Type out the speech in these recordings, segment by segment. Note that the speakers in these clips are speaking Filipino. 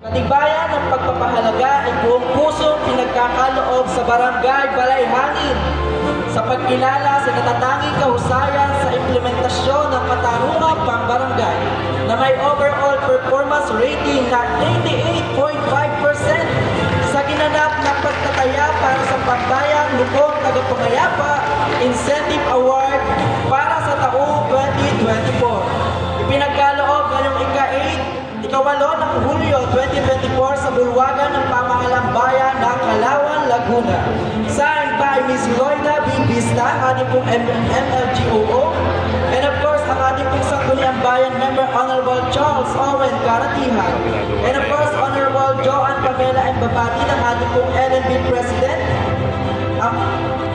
Katibayan ng pagpapahalaga ay buong pusong pinagkakaloob sa Barangay Balayhangin sa pagkilala sa natatanging kahusayan sa implementasyon ng katarungang pambarangay na may overall performance rating na 88.5% sa ginanap na pagtataya para sa Pambayang Lupon Tagapangayapa Incentive Award para sa taong 2024. Ipinagkaloob ngayong ika-8 ng Hulyo 2024 sa bulwagan ng Pamahalang Bayan ng Calauan, Laguna. Signed by Ms. Loida B. Vista, ating pong MLGOO, and of course, ang ating pong Sangguniang Bayan member, Honorable Charles Owen Karatihan, and of course, Honorable Joanne Pamela M. Babati, ng ating pong LNB President.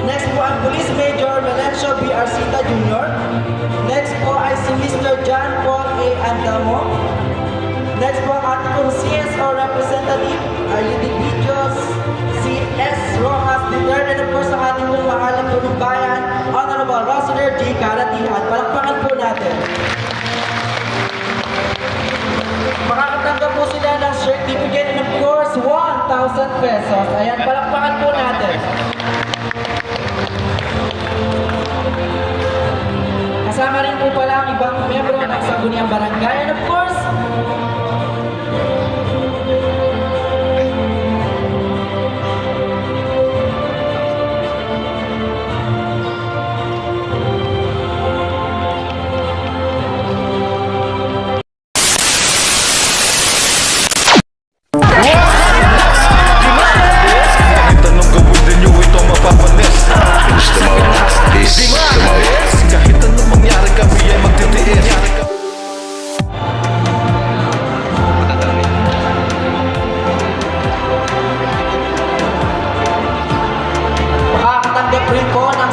Next po ang Police Major Melencio B. Arcita Jr. Next po ay si Mr. John Paul A. Andamo. Next po ang ating pong CSO representative, Arlidigios C.S. Rojas III, and of course ang ating pong mahalang punong bayan, Honorable Rosner G. Karatihan. Palakpakan po natin. Makakatanggap po sila ng certificate and of course 1,000 pesos. Ayan, palakpakan po natin. Kasama rin po pala ang ibang membro ng Sangguniang Barangay and of course,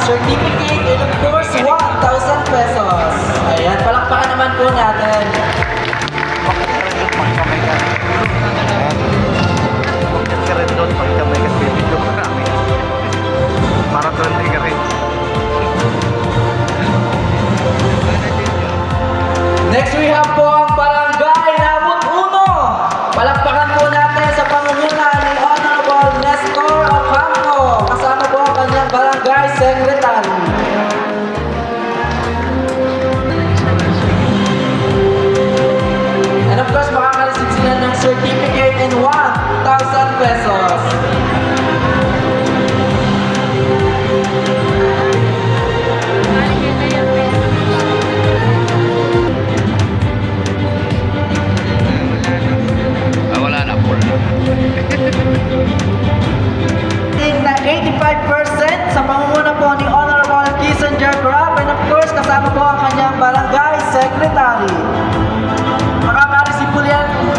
certificate and of course 1,000 pesos. Ayan, palakpakan naman po natin. Para trending ka rin. Next we have po ang Barangay Namut 1. Palakpakan po natin sa pangunguna ni Honorable Nestor Ocampo. Kasama po ang kanyang Barangay Secretary. And of course, makaka-receive sila ng certificate and 1,000 pesos. Wala na po. Na 85% sa pangunguna po ni Honorable Kissinger Crab, and of course kasama po ang kanyang Barangay Secretary.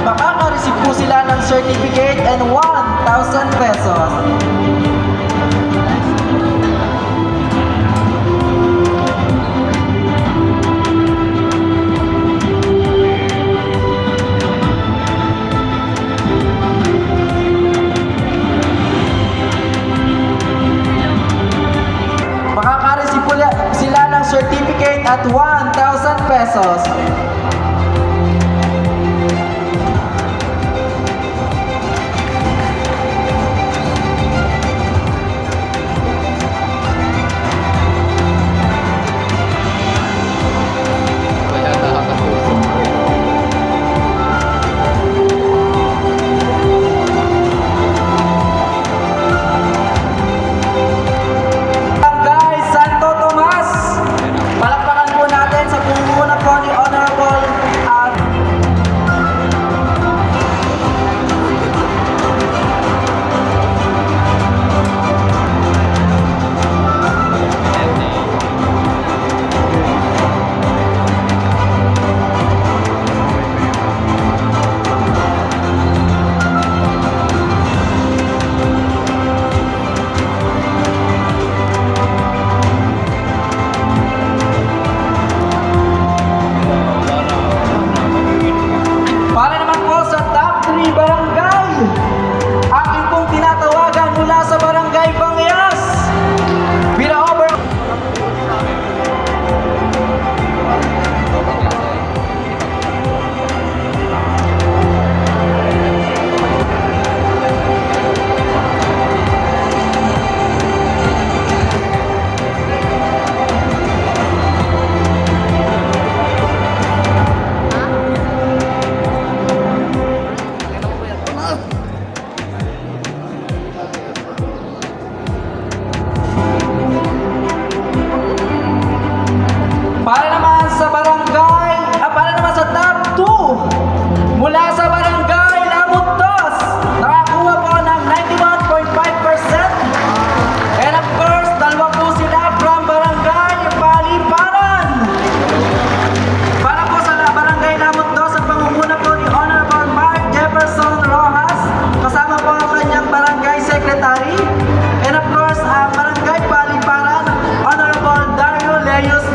Makaka-receive po sila ng certificate and 1,000 pesos. Makaka-receive po sila ng certificate at 1,000 pesos.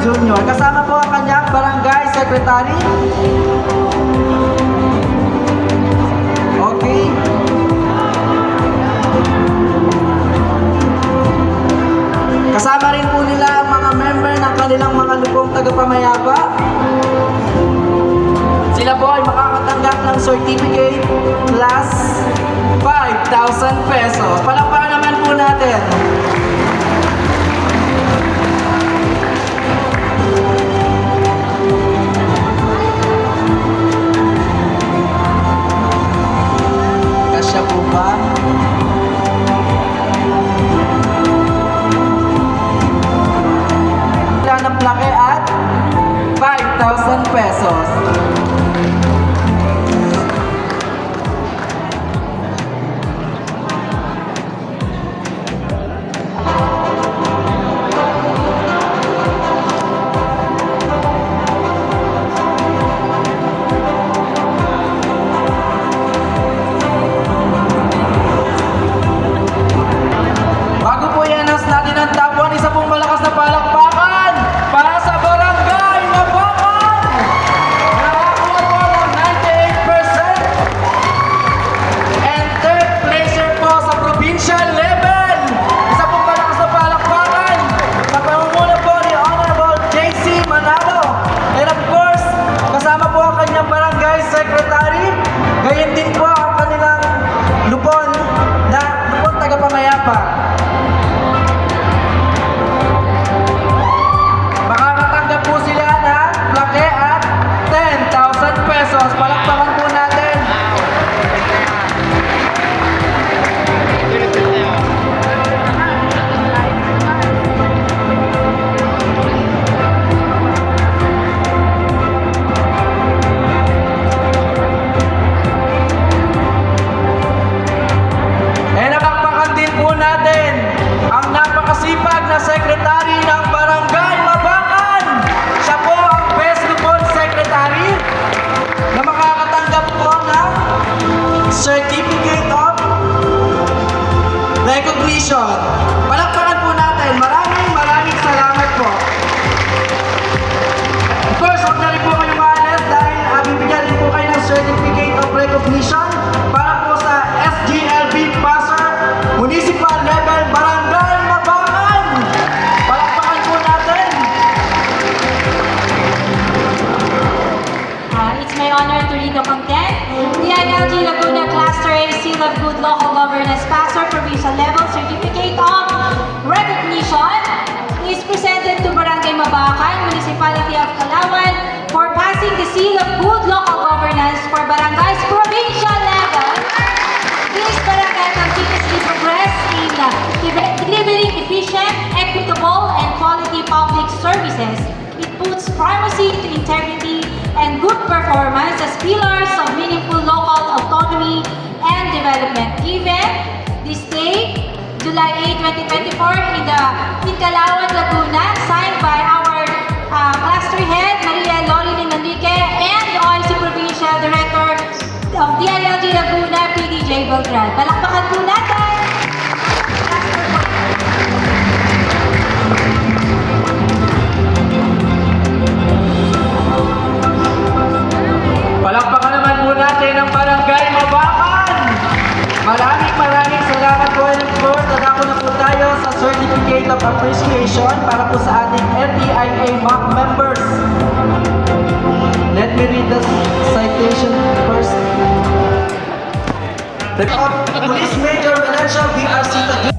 Jr. Kasama po ang kanyang barangay secretary. Okay. Kasama rin po nila ang mga member ng kanilang mga lupong tagapamayapa. Sila po ay makakatanggap ng certificate plus 5,000 pesos. Palakpakan naman po natin. Kasya po ba? Wala ng plaque at 5,000 pesos. Bago po i-announce natin ang top 1, isa pong malakas na palakpakan para sa Barangay Mabakan! Nakakuha po ng 98%! And third placer po sa provincial level! Isa pong malakas na palakpakan sa pamumuno po ni Honorable JC Manalo. And of course, kasama po ang kanyang barangay secretary. Gayon din po ang kanilang lupon tagapamayapa. Makakatanggap po sila ng plaque at 10,000 pesos. Palakpakan po natin. Nakakpakan din po natin ang napakasipag na sekretary ng Barangay Mabakan. Siya po ang Best Lupon Secretary na makakatanggap po ng Certificate of Recognition. Palakpakan po natin. Maraming salamat po. Of course, huwag na rin po kayo maalas dahil bibigyan din po kayo ng Certificate of Recognition para po sa SGLB Passer Municipal Level Barangay Mabakan. Palakpakan po natin. It's my honor to read the content. The ILG Laguna Cluster A Seal of Good Local Governance Passer Provincial Level Certificate of Recognition is presented to Barangay Mabakan, Municipality of Calauan for passing the Seal of Good Local Governance for Barangays Provincial Level. This barangay continuously progress in delivering efficient, equitable, and quality public services. It puts primacy to integrity and good performance as pillars of meaningful local autonomy and development. Given this day, July 8, 2024, in Calauan, Laguna, signed by our cluster head, Maria Loli Enrique, and the OIC Provincial Director of DILG Laguna, PDJ Beltran. Palakpakan po natin! Palakpakan naman po natin ang Barangay Mabakan. Maraming salamat po, and of course, dadako na po tayo sa Certificate of Appreciation para po sa ating LTIA MAC members. Let me read the citation first. The Police Major Valencia VRC Taguig.